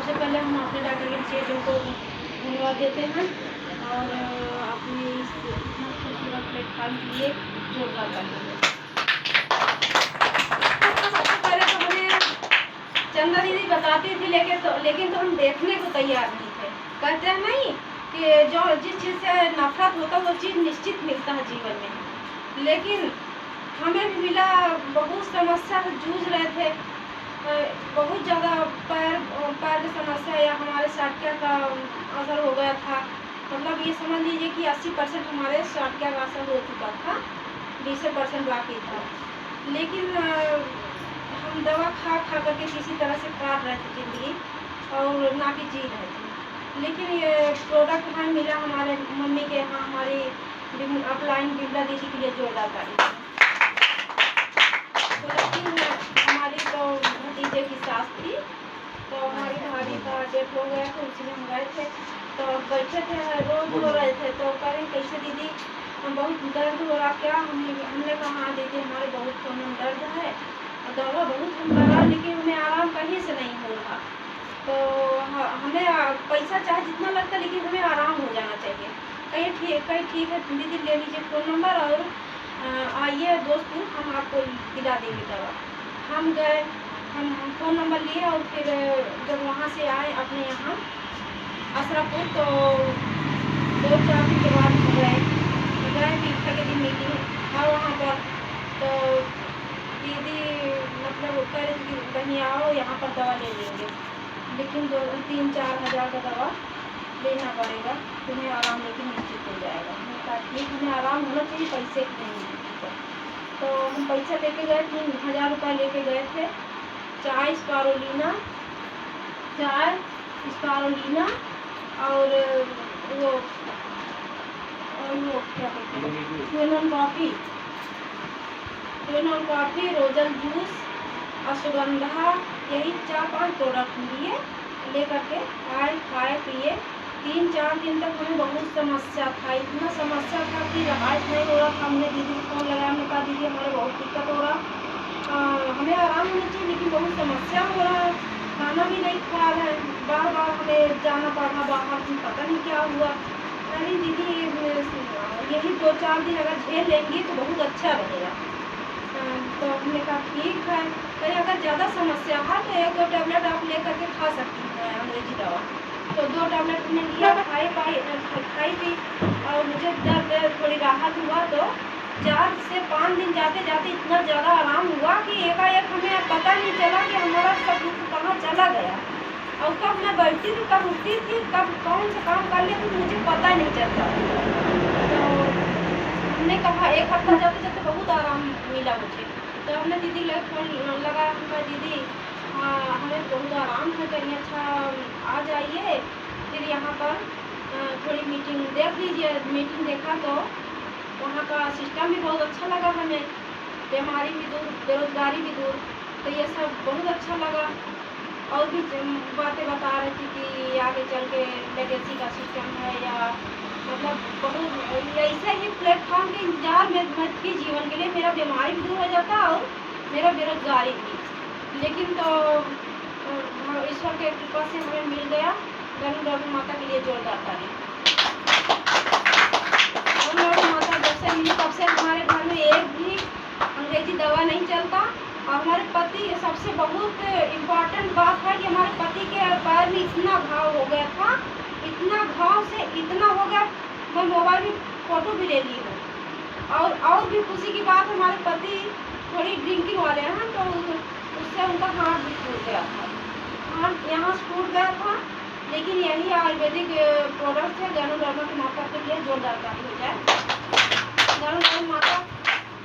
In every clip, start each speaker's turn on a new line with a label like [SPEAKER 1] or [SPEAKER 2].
[SPEAKER 1] सबसे पहले हम अपने डॉक्टर के चेहरे को धन्यवाद देते हैं और अपने इस इतना खूबसूरत प्लेटफॉर्म के लिए जोरदार करते हैं। सबसे पहले तो हमें चंदा दीदी बताती थी लेकिन तो हम देखने को तैयार नहीं थे। कहते हैं नहीं कि जो जिस चीज़ से नफरत होता है वो चीज़ निश्चित मिलता है जीवन में, लेकिन हमें भी मिला। बहुत समस्या से जूझ रहे थे, बहुत ज़्यादा पैर की समस्या या हमारे साटिया का असर हो गया था। मतलब ये समझ लीजिए कि 80% हमारे साटिया का असर हो चुका था, 20% बाकी था। लेकिन हम दवा खा करके किसी तरह से काट रहे थे ज़िंदगी और ना कि जी रहे थे। लेकिन ये प्रोडक्ट हमें मिला हमारे मम्मी के यहाँ, हमारी अपलाइन बिमला दीदी के लिए जोरदार तारीफ है। हमारी तो भतीजे की सास थी, तो हमारी भाभी का डेथ हो गया था, उसी में हम गए थे। तो बैठे थे, रोज रो रहे थे, तो कह रहे कैसे दीदी बहुत दर्द हो रहा क्या? हमने कहा हाँ दीदी हमारे बहुत कम दर्द है, दवा बहुत हम लगा लेकिन हमें आराम कहीं से नहीं हो रहा। तो हमें पैसा चाहे जितना लगता है लेकिन हमें आराम हो जाना चाहिए। कहीं ठीक है दीदी ले लीजिए फ़ोन नंबर और आइए दोस्तों हम आपको दिला देंगे दवा। हम गए, हम फ़ोन नंबर लिए और फिर जब वहाँ से आए अपने यहाँ अशरफपुर, तो 2-4 दिन के बाद गए पीछे के दिन मीटिंग था वहाँ पर। तो दीदी मतलब कह रही थी कहीं आओ यहाँ पर दवा ले लेंगे, लेकिन 2-3-4 हज़ार का दवा लेना पड़ेगा, तुम्हें आराम लेकिन निश्चित हो जाएगा। मैंने कहा ठीक, हमें आराम होना चाहिए, पैसे नहीं है। तो हम पैसा लेके गए, 3000 रुपये लेके गए थे। चाय स्पारुलिना और वो क्या कहते हैं quinone coffee, Rosel juice, ashwagandha, यही 4-5 प्रोडक्ट लिए लेकर के आए, खाए पिए। 3-4 दिन तक हमें बहुत समस्या था, इतना समस्या था कि राहत नहीं हो रहा था। हमने दीदी को फ़ोन लगाया, हमने कहा दीदी हमारे बहुत दिक्कत हो रहा, हमें आराम होना चाहिए लेकिन बहुत समस्या हो रहा है, खाना भी नहीं खा रहे हैं, बार बार हमें जाना पड़ रहा बाहर, पता नहीं क्या हुआ। अरे दीदी यही 2-4 दिन अगर झेल लेंगी तो बहुत अच्छा रहेगा। तो हमने कहा ठीक है, कहीं अगर ज़्यादा समस्या है तो 1-2 टैबलेट आप ले करके खा सकती हैं अंग्रेजी दवा। तो 2 टैबलेट हमने लिया, खाई थी और मुझे दर्द थोड़ी राहत हुआ। तो 4 से 5 दिन जाते जाते इतना ज़्यादा आराम हुआ कि एकाएक हमें पता नहीं चला कि हमारा सब कुछ कहाँ चला गया और कब मैं बैठती थी, कब उठती थी, कब कौन सा काम कर लेती थी, मुझे पता नहीं चलता। तो हमने कहा 1 हफ्ता जाते जाते बहुत आराम मिला मुझे। तो हमने दीदी लग फ़ोन लगाया, हमने दीदी हमें बहुत आराम है, कहीं अच्छा आ जाइए, फिर यहाँ पर थोड़ी मीटिंग देख लीजिए। मीटिंग देखा तो वहाँ का सिस्टम भी बहुत अच्छा लगा हमें, बीमारी भी दूर, बेरोजगारी भी दूर, तो ये सब बहुत अच्छा लगा। और भी बातें बता रही थी कि आगे चल के लेगेसी का सिस्टम है या मतलब बहुत ऐसे ही प्लेटफॉर्म के इंतजार में मैं थी जीवन के लिए। मेरा बीमारी भी दूर हो जाता और मेरा बेरोजगारी भी। लेकिन तो ईश्वर के कृपा से हमें मिल गया। गरुड़ माता के लिए जोरदार तारीफ। गरुड़ माता जब से मिली तब से हमारे घर में एक भी अंग्रेजी दवा नहीं चलता। और हमारे पति सबसे बहुत इम्पॉर्टेंट बात है कि हमारे पति के पैर में इतना घाव हो गया था, इतना घाव से इतना हो गया, मैं मोबाइल में फ़ोटो भी ले ली हूँ। और भी खुशी की बात, हमारे पति थोड़ी ड्रिंकिंग वाले हैं, तो उससे उनका हाथ भी टूट गया था, हाथ यहाँ से टूट गया था। लेकिन यही आयुर्वेदिक प्रोडक्ट है। गरुड़ माता के लिए जोरदार ताली हो जाए। गरुड़ माता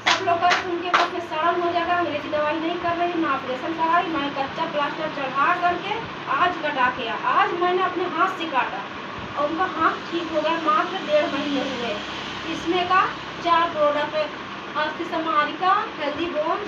[SPEAKER 1] सब लोग कर उनके पास में सड़न हो जाएगा, अंग्रेजी दवाई नहीं कर रही, मैं ऑपरेशन कराई, मैं कच्चा प्लास्टर चढ़ा करके आज कटा के आज मैंने अपने हाथ से काटा और उनका हाथ ठीक हो गया, मात्र 1.5 महीने हुए। इसमें का 4 प्रोडक्ट है, अस्थि समारिका, हेल्दी बोन,